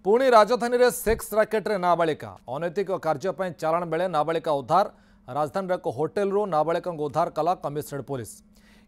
पुणी राजधानी रे सेक्स राकेट रे नाबालिका अनैतिक कार्य चालाण बेले नाबालिका उद्धार। राजधानी एक होटेल रु नाबालिका उद्धार कला कमिशनरेट पुलिस।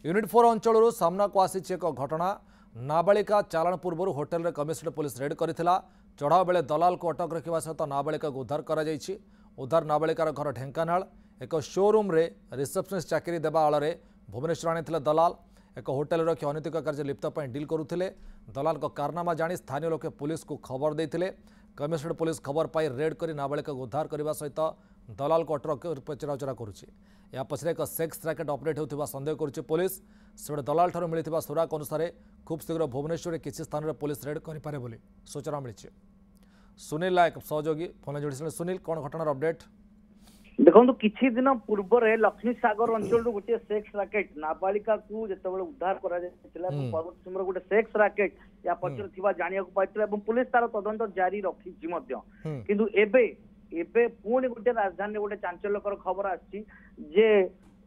यूनिट 4 अंचल सामना को आसी एक घटना। नाबालिका चालाण पूर्व होटेल रे कमिशनरेट पुलिस रेड करथिला। चढ़ाव बेले दलाल को अटक रखा सहित नाबालिका उद्धार करा जायछि। उद्धार नाबालिकार घर ढेंकानाल एक शोरूम रे रिसेप्शनिस्ट चाकरी देवा आଳରେ भुवनेश्वर आनी दलाल। एक होटेल रखी अनैतिक कार्य लिप्त डील करुले। दलाल को कारनामा जानी स्थानीय लोके पुलिस को खबर देते। कमिशनरेट पुलिस खबर पाई रेड कर नाबालिका उद्धार करने सहित दलाल को अटक पचराउचरा करुच्ची। या पछरे एक सेक्स रैकेट ऑपरेट होता संदेह करुच्ची पुलिस। से दलाल ठार मिलता सुराक अनुसार खूब शीघ्र भुवनेश्वर किसी स्थान में पुलिस रेड करे बोली सूचना मिली। सुनील एक सहयोगी फोन जोड़ी। सुनील कौन घटनार अपडेट? देखो किछि दिन पूर्व लक्ष्मी सागर अंचल गोटे सेक्स राकेट नाबालिका को जिते उद्धार पर्वत सीम गोटे सेक्स राकेट या पचर थिबा जानिया को पाइथिला एवं पुलिस तार तदंत जारी रखी किंतु एबे एबे पुणी गोटे राजधानी गोटे चांचल्यकर खबर आछि जे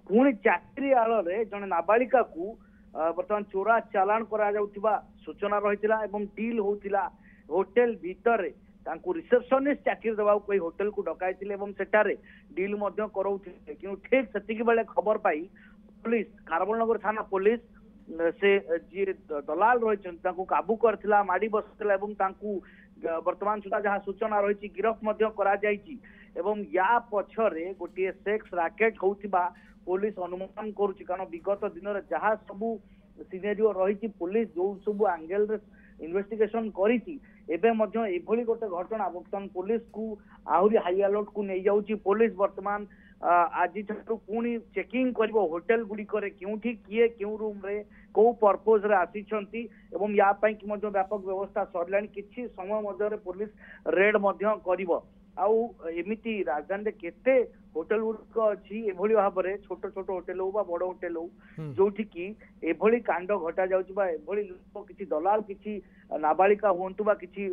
पुणी चाकरी आଳରେ जने नाबालिका को वर्तमान चोरा चालान करा जाउथिबा सूचना रहितिला एवं डील होतिला होटेल भीतर रिसेप्शनिस्ट चाकरी देवा कोई होटेल को डकाई सेठारे डील कराउथिले कि ठीक सेतिक बेले खबर पाई पुलिस खारबलनगर थाना पुलिस से जी दलाल रही काबू करथिला माड़ी बसथिला एवं वर्तमान सुधा जहाँ सूचना रही गिरफ करा जायछि एवं या पछरे गोटे सेक्स राकेट होउथिबा पुलिस अनुमान करुछि। कारण विगत दिन रे जहाँ सबु सिनेरियो रही पुलिस जो सब एंगल रे इन्वेस्टिगेशन करिछि एबे मध्य एभली गोटे घटना वर्तमान पुलिस को आहरी हाई अलर्ट को नहीं जाउछि। पुलिस वर्तमान आज पुणी चेकिंग करिवो होटेल गुड़िकर क्योंठी किए क्यों रूम रे को पर्पज रे आसीछंती एवं या पई कि मध्य व्यापक व्यवस्था सरलानी किछि समय मध्य पुलिस रेड मध्य करिवो। आउ एमिति राजधानी रे केते होटेल गुड़िक अच्छी एभली भाव में छोट छोट होटेल हो बड़ होटेल हो जोठी कि एभली कांड घटा जाउछि बा एभली लोक किछि दलाल किछि नाबालिका हुंतु बा किछि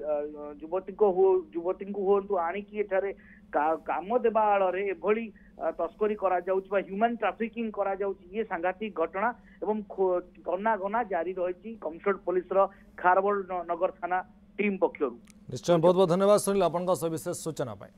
युवती को हुंतु आनी कि एठारे काम देबा आଳରେ एभली तस्करी करा जाउछि बा ह्यूमन ट्राफिकिंग करा जाउछि। ये सांघातिक घटना एवं गना गना जारी रही कमिशनरेट पुलिस रो खारबल नगर थाना टीम पक्षरु। निश्चय बहुत बहुत धन्यवाद सुनील आपन का सविशेष सूचना पाए।